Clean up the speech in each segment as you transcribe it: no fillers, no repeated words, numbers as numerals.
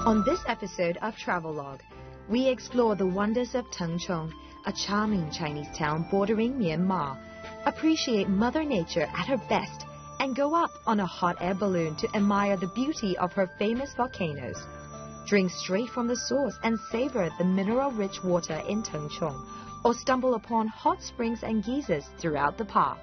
On this episode of Travelogue, we explore the wonders of Tengchong, a charming Chinese town bordering Myanmar, appreciate Mother Nature at her best, and go up on a hot air balloon to admire the beauty of her famous volcanoes. Drink straight from the source and savor the mineral-rich water in Tengchong, or stumble upon hot springs and geysers throughout the park.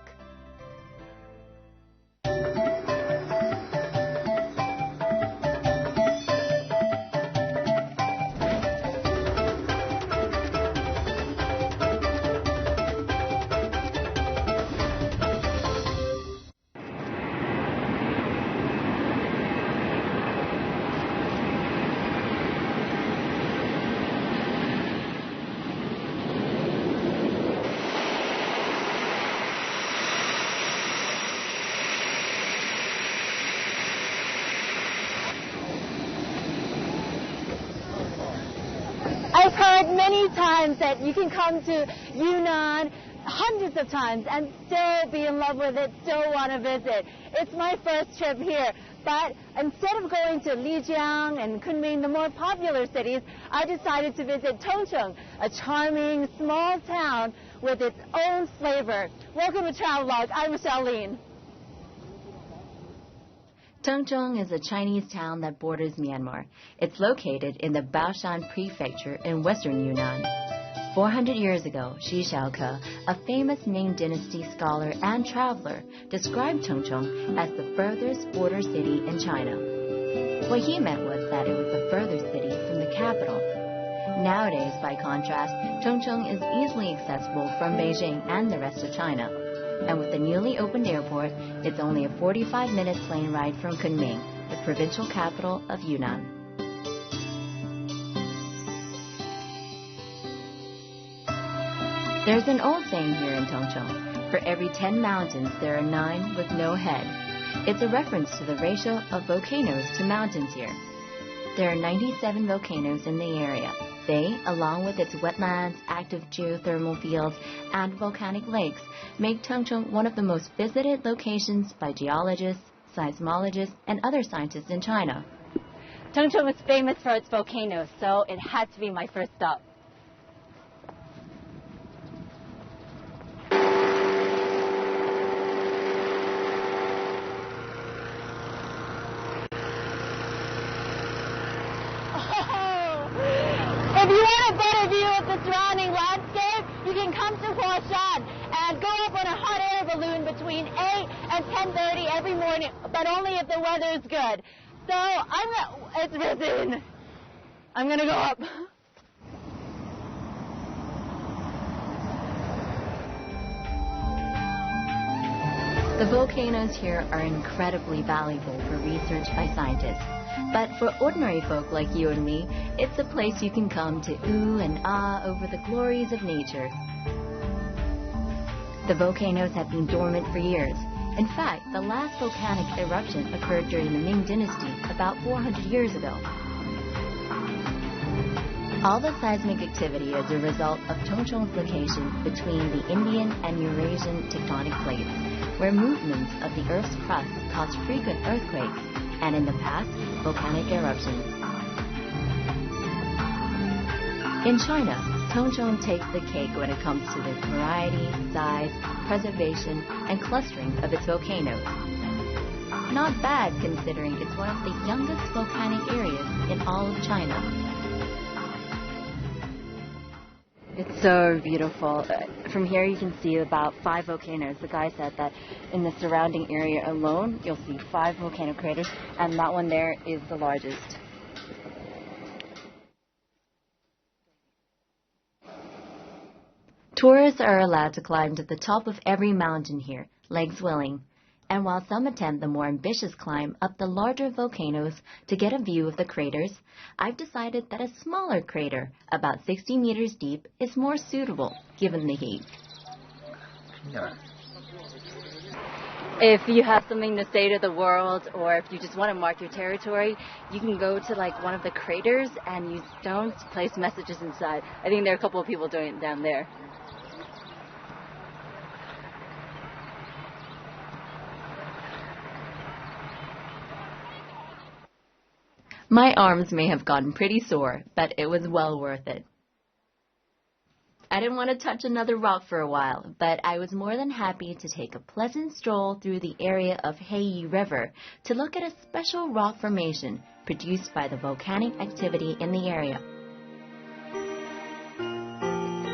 I've heard many times that you can come to Yunnan hundreds of times and still be in love with it, still want to visit. It's my first trip here, but instead of going to Lijiang and Kunming, the more popular cities, I decided to visit Tengchong, a charming small town with its own flavor. Welcome to Travelogue. I'm Michelle Lin. Tengchong is a Chinese town that borders Myanmar. It's located in the Baoshan prefecture in western Yunnan. 400 years ago, Xu Xiaoke, a famous Ming Dynasty scholar and traveler, described Tengchong as the furthest border city in China. What he meant was that it was the furthest city from the capital. Nowadays, by contrast, Tengchong is easily accessible from Beijing and the rest of China. And with the newly opened airport, it's only a 45-minute plane ride from Kunming, the provincial capital of Yunnan. There's an old saying here in Tengchong: for every 10 mountains, there are 9 with no head. It's a reference to the ratio of volcanoes to mountains here. There are 97 volcanoes in the area. They, along with its wetlands, active geothermal fields, and volcanic lakes, make Tengchong one of the most visited locations by geologists, seismologists, and other scientists in China. Tengchong is famous for its volcanoes, so it had to be my first stop. If you want a better view of the surrounding landscape, you can come to Huashan and go up on a hot air balloon between 8 and 10:30 every morning, but only if the weather is good. So it's risen. I'm gonna go up. The volcanoes here are incredibly valuable for research by scientists. But for ordinary folk like you and me, it's a place you can come to ooh and ah over the glories of nature. The volcanoes have been dormant for years. In fact, the last volcanic eruption occurred during the Ming Dynasty about 400 years ago. All the seismic activity is a result of Tengchong's location between the Indian and Eurasian tectonic plates, where movements of the Earth's crust cause frequent earthquakes, and in the past, volcanic eruptions. In China, Tengchong takes the cake when it comes to the variety, size, preservation, and clustering of its volcanoes. Not bad considering it's one of the youngest volcanic areas in all of China. It's so beautiful. From here you can see about 5 volcanoes. The guy said that in the surrounding area alone you'll see 5 volcano craters, and that one there is the largest. Tourists are allowed to climb to the top of every mountain here, legs willing. And while some attempt the more ambitious climb up the larger volcanoes to get a view of the craters, I've decided that a smaller crater, about 60 meters deep, is more suitable given the heat. If you have something to say to the world, or if you just want to mark your territory, you can go to like one of the craters and use stones to place messages inside. I think there are a couple of people doing it down there. My arms may have gotten pretty sore, but it was well worth it. I didn't want to touch another rock for a while, but I was more than happy to take a pleasant stroll through the area of Heiyi River to look at a special rock formation produced by the volcanic activity in the area.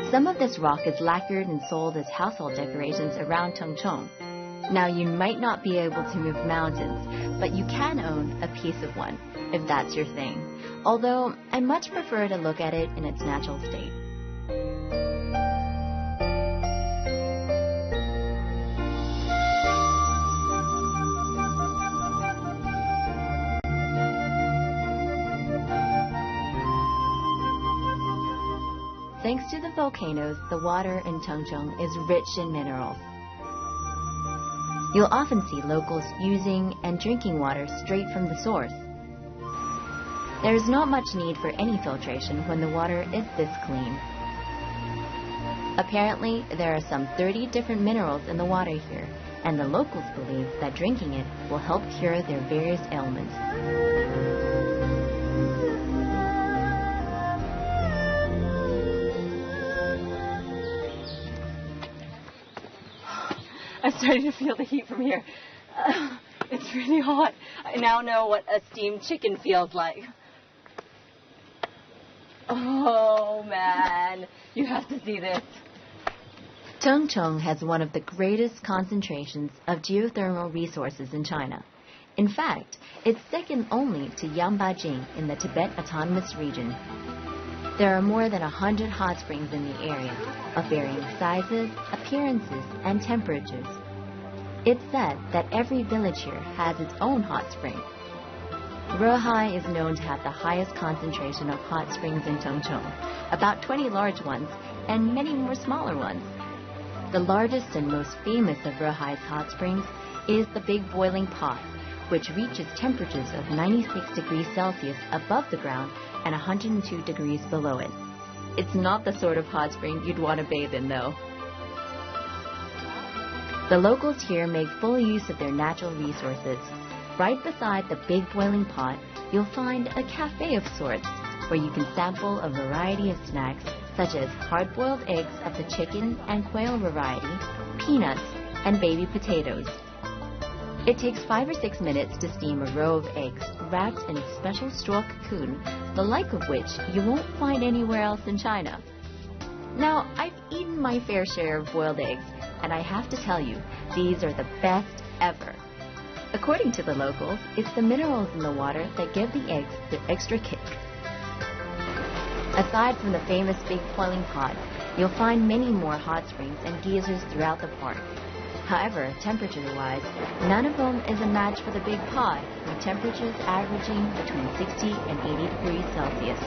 Some of this rock is lacquered and sold as household decorations around Tengchong. Now, you might not be able to move mountains, but you can own a piece of one, if that's your thing, although I much prefer to look at it in its natural state. Thanks to the volcanoes, the water in Tengchong is rich in minerals. You'll often see locals using and drinking water straight from the source. There is not much need for any filtration when the water is this clean. Apparently, there are some 30 different minerals in the water here, and the locals believe that drinking it will help cure their various ailments. I'm starting to feel the heat from here. It's really hot. I now know what a steamed chicken feels like. Oh, man. You have to see this. Tengchong has one of the greatest concentrations of geothermal resources in China. In fact, it's second only to Yangbajing in the Tibet Autonomous Region. There are more than 100 hot springs in the area, of varying sizes, appearances, and temperatures. It's said that every village here has its own hot spring. Ruihai is known to have the highest concentration of hot springs in Tengchong, about 20 large ones and many more smaller ones. The largest and most famous of Ruihai's hot springs is the Big Boiling Pot, which reaches temperatures of 96 degrees Celsius above the ground and 102 degrees below it. It's not the sort of hot spring you'd want to bathe in, though. The locals here make full use of their natural resources. Right beside the Big Boiling Pot, you'll find a cafe of sorts, where you can sample a variety of snacks, such as hard-boiled eggs of the chicken and quail variety, peanuts, and baby potatoes. It takes 5 or 6 minutes to steam a row of eggs wrapped in a special straw cocoon, the like of which you won't find anywhere else in China. Now, I've eaten my fair share of boiled eggs, and I have to tell you, these are the best ever. According to the locals, it's the minerals in the water that give the eggs their extra kick. Aside from the famous Big Boiling Pot, you'll find many more hot springs and geysers throughout the park. However, temperature-wise, none of them is a match for the Big Pot, with temperatures averaging between 60 and 80 degrees Celsius.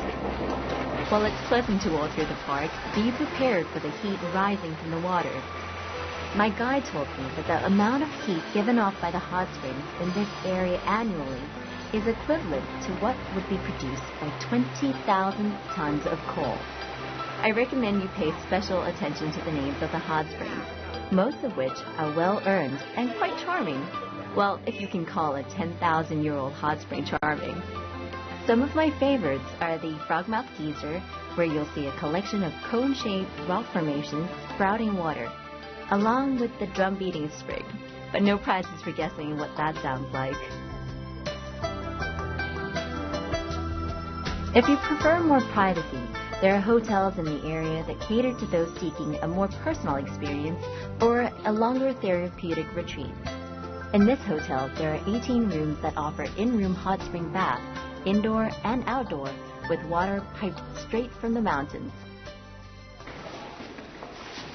While it's pleasant to walk through the park, be prepared for the heat rising from the water. My guide told me that the amount of heat given off by the hot springs in this area annually is equivalent to what would be produced by 20,000 tons of coal. I recommend you pay special attention to the names of the hot springs, most of which are well-earned and quite charming. Well, if you can call a 10,000-year-old hot spring charming. Some of my favorites are the Frogmouth Geyser, where you'll see a collection of cone-shaped rock formations sprouting water, along with the drum-beating spring. But no prizes for guessing what that sounds like. If you prefer more privacy, there are hotels in the area that cater to those seeking a more personal experience or a longer therapeutic retreat. In this hotel, there are 18 rooms that offer in-room hot spring bath, indoor and outdoor, with water piped straight from the mountains.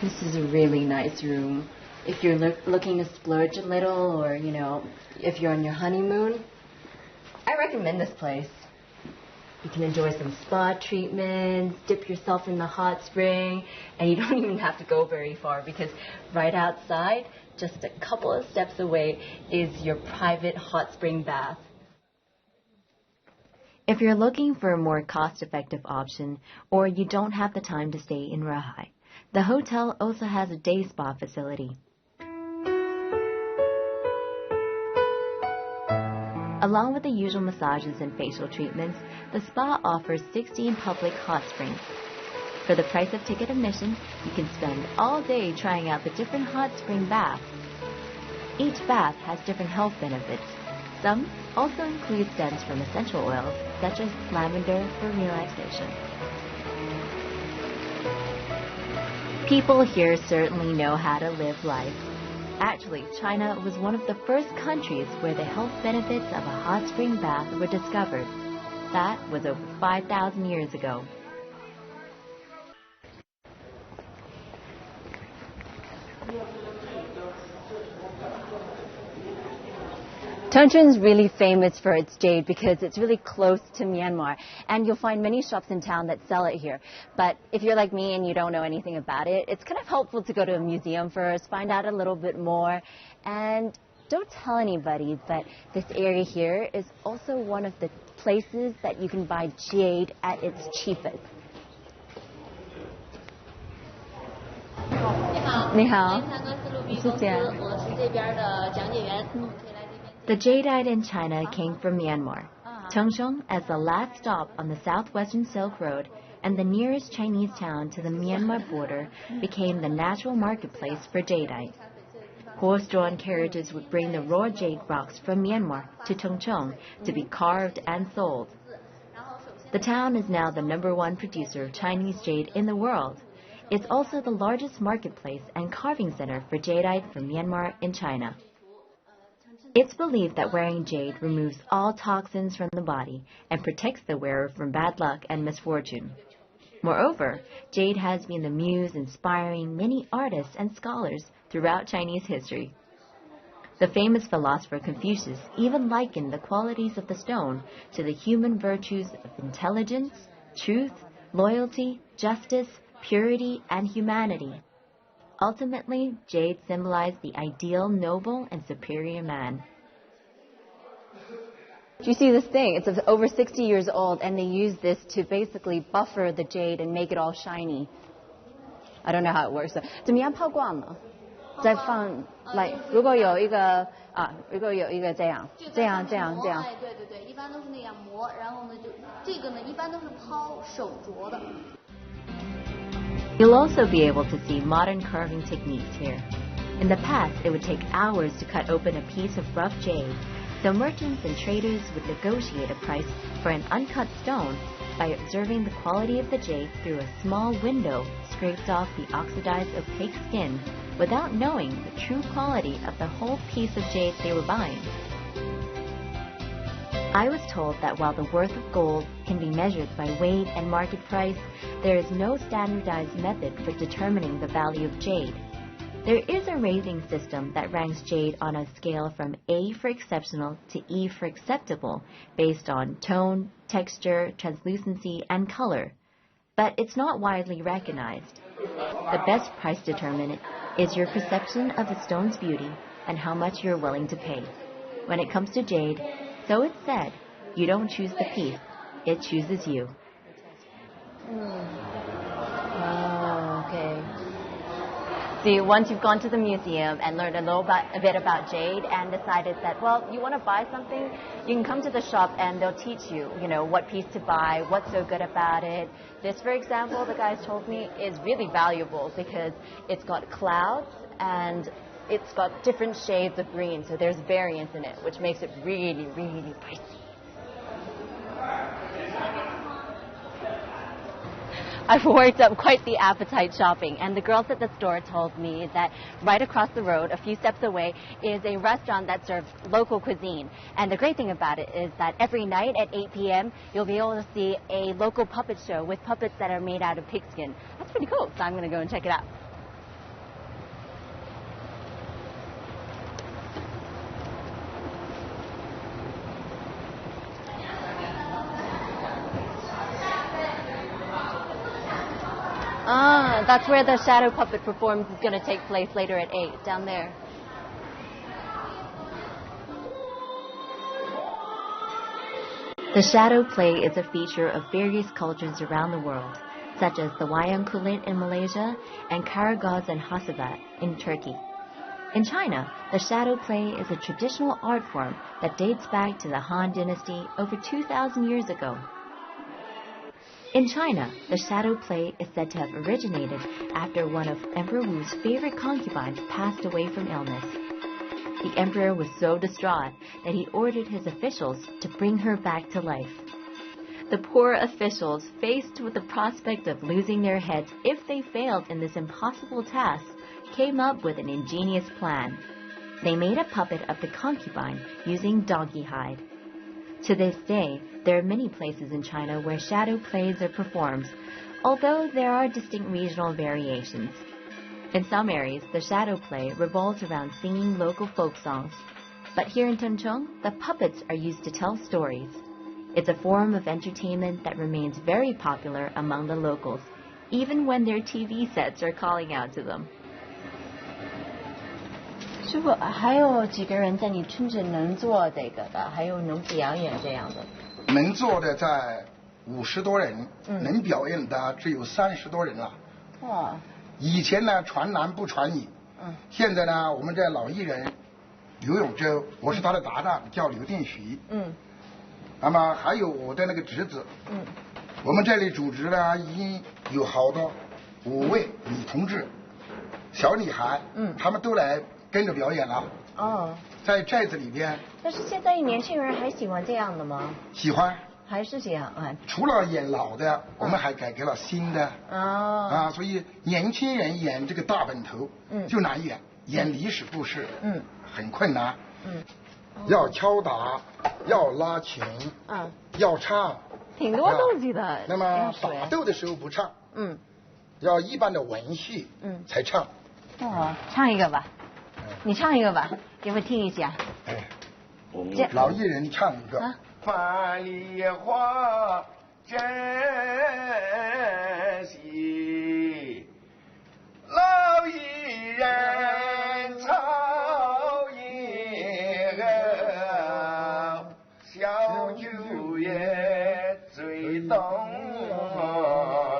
This is a really nice room. If you're looking to splurge a little, or, if you're on your honeymoon, I recommend this place. You can enjoy some spa treatments, dip yourself in the hot spring, and you don't even have to go very far because right outside, just a couple of steps away, is your private hot spring bath. If you're looking for a more cost-effective option, or you don't have the time to stay in Ruihai, the hotel also has a day spa facility. Along with the usual massages and facial treatments, the spa offers 16 public hot springs. For the price of ticket admission, you can spend all day trying out the different hot spring baths. Each bath has different health benefits. Some also include stems from essential oils, such as lavender for relaxation. People here certainly know how to live life. Actually, China was one of the first countries where the health benefits of a hot spring bath were discovered. That was over 5,000 years ago. Tongcheng is really famous for its jade because it's really close to Myanmar, and you'll find many shops in town that sell it here. But if you're like me and you don't know anything about it, it's kind of helpful to go to a museum first, find out a little bit more, and don't tell anybody, but this area here is also one of the places that you can buy jade at its cheapest. 你好，谢谢。 The jadeite in China came from Myanmar. Tongcheng, as the last stop on the southwestern Silk Road and the nearest Chinese town to the Myanmar border, became the natural marketplace for jadeite. Horse-drawn carriages would bring the raw jade rocks from Myanmar to Tongcheng to be carved and sold. The town is now the #1 producer of Chinese jade in the world. It's also the largest marketplace and carving center for jadeite from Myanmar in China. It's believed that wearing jade removes all toxins from the body and protects the wearer from bad luck and misfortune. Moreover, jade has been the muse inspiring many artists and scholars throughout Chinese history. The famous philosopher Confucius even likened the qualities of the stone to the human virtues of intelligence, truth, loyalty, justice, purity, and humanity. Ultimately, jade symbolized the ideal noble and superior man. Do you see this thing? It's over 60 years old, and they use this to basically buffer the jade and make it all shiny. I don't know how it works. 怎么样泡挂呢？再放 like 如果有一个这样。对，一般都是那样磨，然后呢就这个呢一般都是抛手镯的。 You'll also be able to see modern carving techniques here. In the past, it would take hours to cut open a piece of rough jade, so merchants and traders would negotiate a price for an uncut stone by observing the quality of the jade through a small window scraped off the oxidized opaque skin without knowing the true quality of the whole piece of jade they were buying. I was told that while the worth of gold can be measured by weight and market price, there is no standardized method for determining the value of jade. There is a rating system that ranks jade on a scale from A for exceptional to E for acceptable, based on tone, texture, translucency, and color. But it's not widely recognized. The best price determinant is your perception of the stone's beauty and how much you're willing to pay. When it comes to jade, so it's said, you don't choose the piece, it chooses you. Oh, okay. See, once you've gone to the museum and learned a bit about jade and decided that, well, you want to buy something, you can come to the shop and they'll teach you, what piece to buy, what's so good about it. This, for example, the guys told me, is really valuable because it's got clouds and it's got different shades of green, so there's variance in it, which makes it really, really pricey. I've worked up quite the appetite shopping, and the girls at the store told me that right across the road, a few steps away, is a restaurant that serves local cuisine. And the great thing about it is that every night at 8 p.m., you'll be able to see a local puppet show with puppets that are made out of pigskin. That's pretty cool, so I'm going to go and check it out. Ah, that's where the shadow puppet performance is going to take place later at 8, down there. The shadow play is a feature of various cultures around the world, such as the wayang kulit in Malaysia and Karagöz and Hasabat in Turkey. In China, the shadow play is a traditional art form that dates back to the Han Dynasty over 2,000 years ago. In China, the shadow play is said to have originated after one of Emperor Wu's favorite concubines passed away from illness. The emperor was so distraught that he ordered his officials to bring her back to life. The poor officials, faced with the prospect of losing their heads if they failed in this impossible task, came up with an ingenious plan. They made a puppet of the concubine using donkey hide. To this day, there are many places in China where shadow plays are performed, although there are distinct regional variations. In some areas, the shadow play revolves around singing local folk songs. But here in Tengchong, the puppets are used to tell stories. It's a form of entertainment that remains very popular among the locals, even when their TV sets are calling out to them. 师傅，还有几个人在你村子能做这个的，还有能表演这样的？能做的在50多人，能表演的只有30多人了。哇！以前呢传男不传女，现在呢我们这老艺人刘永洲，我是他的搭档，叫刘定徐。那么还有我的那个侄子。我们这里组织呢已经有好多5位女同志、小女孩，他们都来跟着表演了。哦，在寨子里边。但是现在年轻人还喜欢这样的吗？喜欢。还是这样啊？除了演老的，我们还改革了新的。所以年轻人演这个大本头，就难演，演历史故事，很困难。要敲打，要拉琴，要唱，挺多东西的。那么打斗的时候不唱，要一般的文戏，才唱。哦，唱一个吧，你唱一个吧，给我听一下。老艺人唱一个。万里花真稀，老艺人操一个，小酒也最动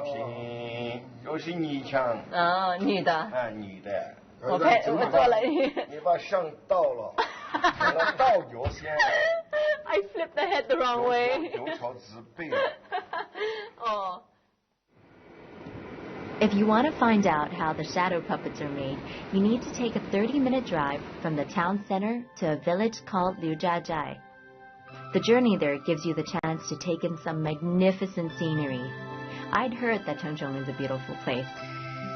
听。又是女腔。女的。女的。我做了。你把声倒了，把它倒脚先。I flipped the head the wrong way. If you want to find out how the shadow puppets are made, you need to take a 30-minute drive from the town center to a village called Liujiajai. The journey there gives you the chance to take in some magnificent scenery. I'd heard that Tengchong is a beautiful place,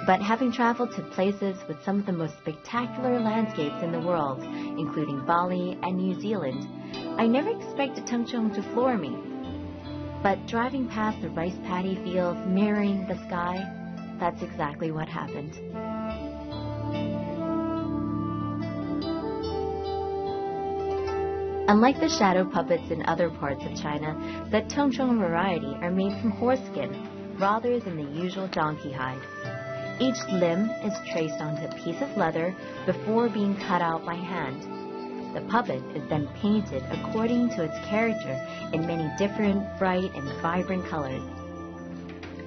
but having traveled to places with some of the most spectacular landscapes in the world, including Bali and New Zealand, I never expected Tengchong to floor me. But driving past the rice paddy fields mirroring the sky, that's exactly what happened. Unlike the shadow puppets in other parts of China, the Tengchong variety are made from horse skin rather than the usual donkey hide. Each limb is traced onto a piece of leather before being cut out by hand. The puppet is then painted according to its character in many different, bright, and vibrant colors.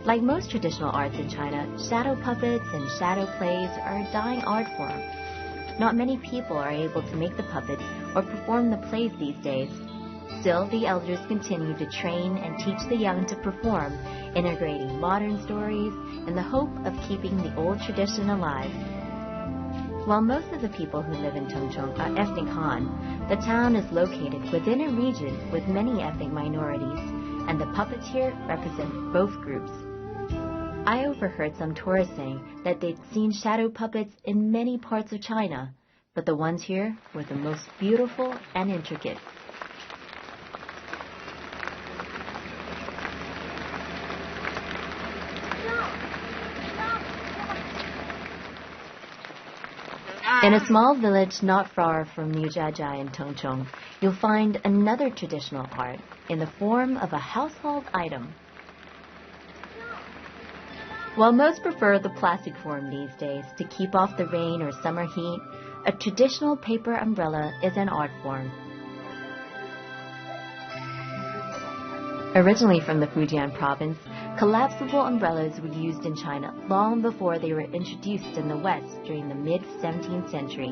Like most traditional arts in China, shadow puppets and shadow plays are a dying art form. Not many people are able to make the puppets or perform the plays these days. Still, the elders continue to train and teach the young to perform, integrating modern stories in the hope of keeping the old tradition alive. While most of the people who live in Tengchong are ethnic Han, the town is located within a region with many ethnic minorities, and the puppets here represent both groups. I overheard some tourists saying that they'd seen shadow puppets in many parts of China, but the ones here were the most beautiful and intricate. In a small village not far from Liujiajai in Tengchong, you'll find another traditional art in the form of a household item. While most prefer the plastic form these days to keep off the rain or summer heat, a traditional paper umbrella is an art form. Originally from the Fujian province, collapsible umbrellas were used in China long before they were introduced in the West during the mid-17th century.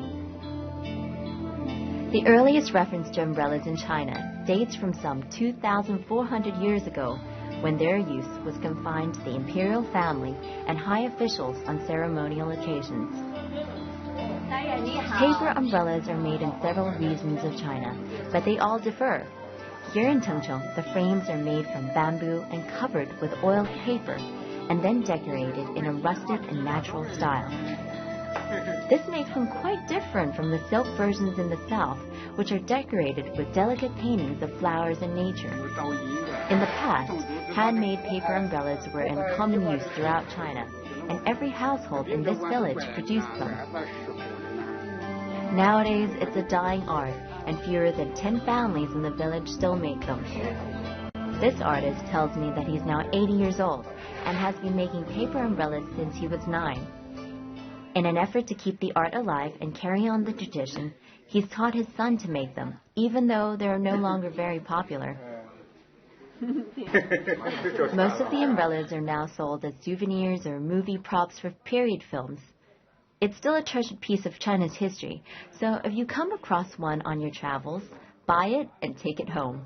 The earliest reference to umbrellas in China dates from some 2,400 years ago, when their use was confined to the imperial family and high officials on ceremonial occasions. Paper umbrellas are made in several regions of China, but they all differ. Here in Tengchong, the frames are made from bamboo and covered with oiled paper, and then decorated in a rustic and natural style. This makes them quite different from the silk versions in the south, which are decorated with delicate paintings of flowers and nature. In the past, handmade paper umbrellas were in common use throughout China, and every household in this village produced them. Nowadays, it's a dying art, and fewer than 10 families in the village still make them. This artist tells me that he's now 80 years old and has been making paper umbrellas since he was 9. In an effort to keep the art alive and carry on the tradition, he's taught his son to make them, even though they are no longer very popular. Most of the umbrellas are now sold as souvenirs or movie props for period films. It's still a treasured piece of China's history, so if you come across one on your travels, buy it and take it home.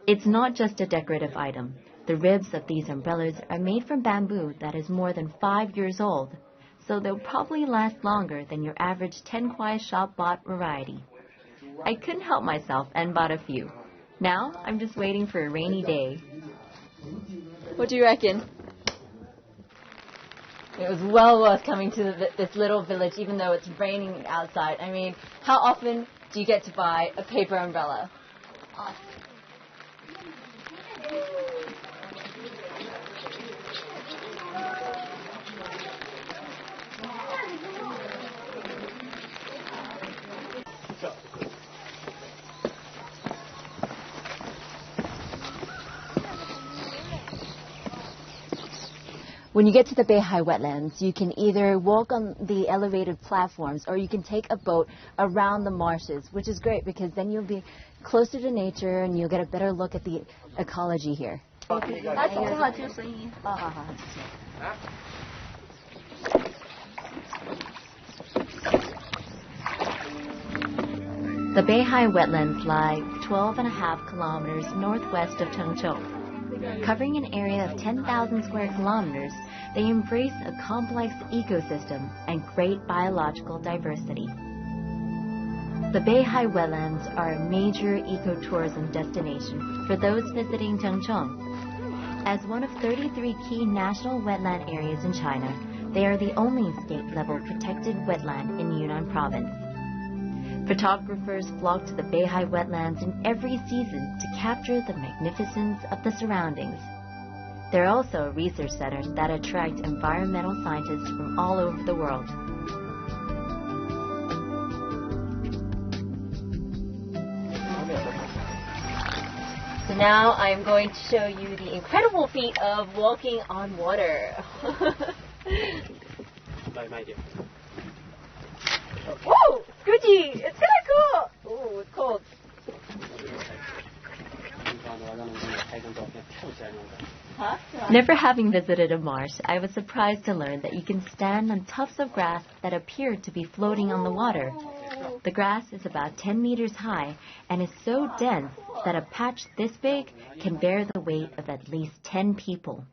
It's not just a decorative item. The ribs of these umbrellas are made from bamboo that is more than 5 years old, so they'll probably last longer than your average 10 kuai shop-bought variety. I couldn't help myself and bought a few. Now I'm just waiting for a rainy day. What do you reckon? It was well worth coming to this little village, even though it's raining outside. I mean, how often do you get to buy a paper umbrella? When you get to the Beihai wetlands, you can either walk on the elevated platforms or you can take a boat around the marshes, which is great because then you'll be closer to nature and you'll get a better look at the ecology here. The Beihai wetlands lie 12.5 kilometers northwest of Tengchong. Covering an area of 10,000 square kilometers, they embrace a complex ecosystem and great biological diversity. The Beihai wetlands are a major ecotourism destination for those visiting Tengchong. As one of 33 key national wetland areas in China, they are the only state-level protected wetland in Yunnan province. Photographers flock to the Beihai wetlands in every season to capture the magnificence of the surroundings. There are also research centers that attract environmental scientists from all over the world. So now I'm going to show you the incredible feat of walking on water. Whoa! Squidgy! It's kind of cool! Oh, it's cold. Huh? Never having visited a marsh, I was surprised to learn that you can stand on tufts of grass that appear to be floating on the water. The grass is about 10 meters high and is so dense that a patch this big can bear the weight of at least 10 people.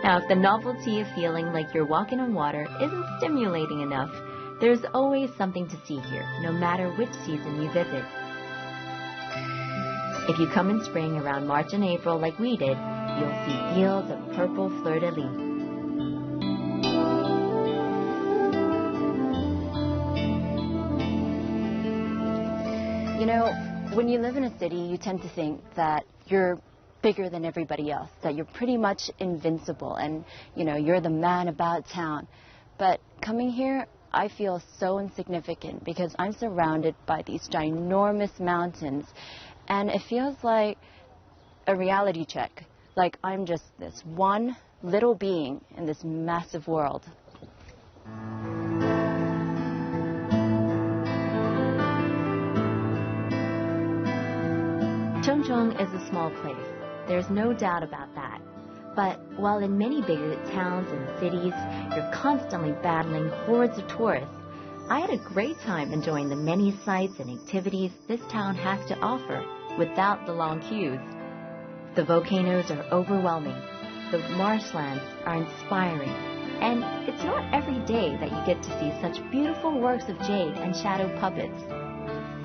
Now, if the novelty of feeling like you're walking on water isn't stimulating enough, there's always something to see here, no matter which season you visit. If you come in spring around March and April like we did, you'll see fields of purple fleur-de-lis. You know, when you live in a city, you tend to think that you're bigger than everybody else, that you're pretty much invincible and, you know, you're the man about town. But coming here, I feel so insignificant because I'm surrounded by these ginormous mountains, and it feels like a reality check, like I'm just this one little being in this massive world. Tongchong is a small place. There's no doubt about that. But while in many bigger towns and cities, you're constantly battling hordes of tourists, I had a great time enjoying the many sights and activities this town has to offer without the long queues. The volcanoes are overwhelming. The marshlands are inspiring. And it's not every day that you get to see such beautiful works of jade and shadow puppets.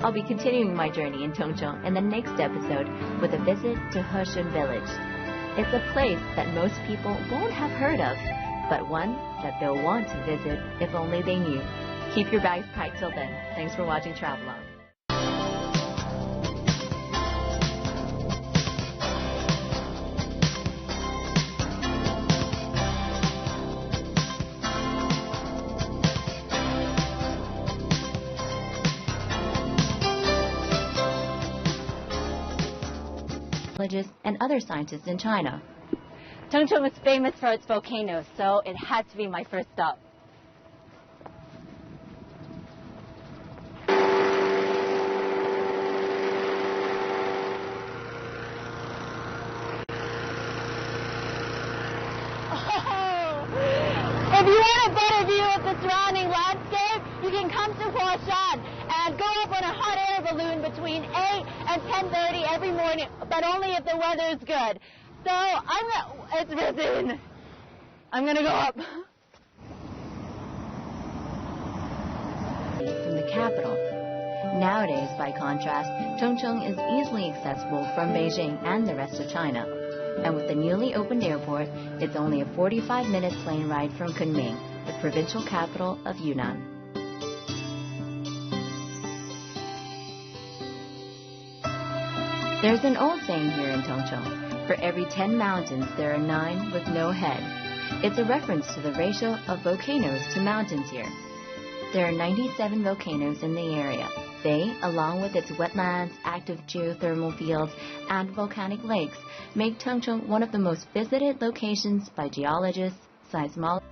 I'll be continuing my journey in Tongchong in the next episode with a visit to Heshun village. It's a place that most people won't have heard of, but one that they'll want to visit if only they knew. Keep your bags packed till then. Thanks for watching Travelogue. And other scientists in China. Tongchong is famous for its volcanoes, so it had to be my first stop. If you want a better view of the surrounding landscape, you can come to Huashan and go up on a hot air balloon between 8 and 10:30 every morning, but only if the weather is good. So it's risen. I'm gonna go up. From the capital. Nowadays, by contrast, Tongchong is easily accessible from Beijing and the rest of China. And with the newly opened airport, it's only a 45-minute plane ride from Kunming, the provincial capital of Yunnan. There's an old saying here in Tongchong: for every 10 mountains, there are 9 with no head. It's a reference to the ratio of volcanoes to mountains here. There are 97 volcanoes in the area. They, along with its wetlands, active geothermal fields, and volcanic lakes, make Tongchong one of the most visited locations by geologists, seismologists,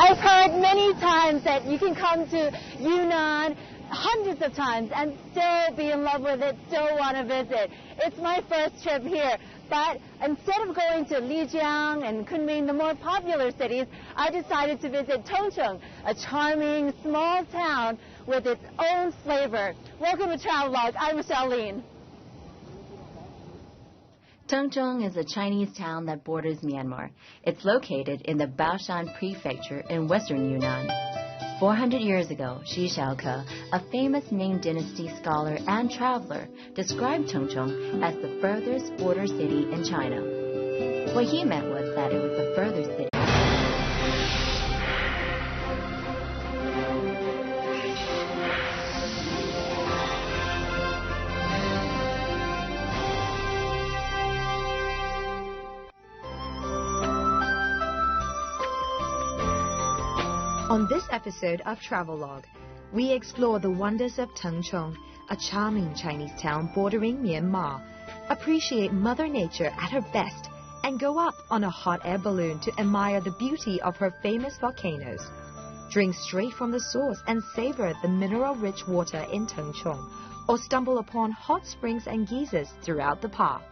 I've heard many times that you can come to Yunnan hundreds of times and still be in love with it, still want to visit. It's my first trip here, but instead of going to Lijiang and Kunming, the more popular cities, I decided to visit Tongchong, a charming small town with its own flavor. Welcome to Travelogue. I'm Michelle Lin. Tongchong is a Chinese town that borders Myanmar. It's located in the Baoshan prefecture in western Yunnan. 400 years ago, Xu Xiaoke, a famous Ming Dynasty scholar and traveler, described Tongchong as the furthest border city in China. What he meant was that it was the furthest city. On this episode of Travelogue, we explore the wonders of Tongchong, a charming Chinese town bordering Myanmar, appreciate Mother Nature at her best, and go up on a hot air balloon to admire the beauty of her famous volcanoes. Drink straight from the source and savor the mineral-rich water in Tongchong, or stumble upon hot springs and geysers throughout the park.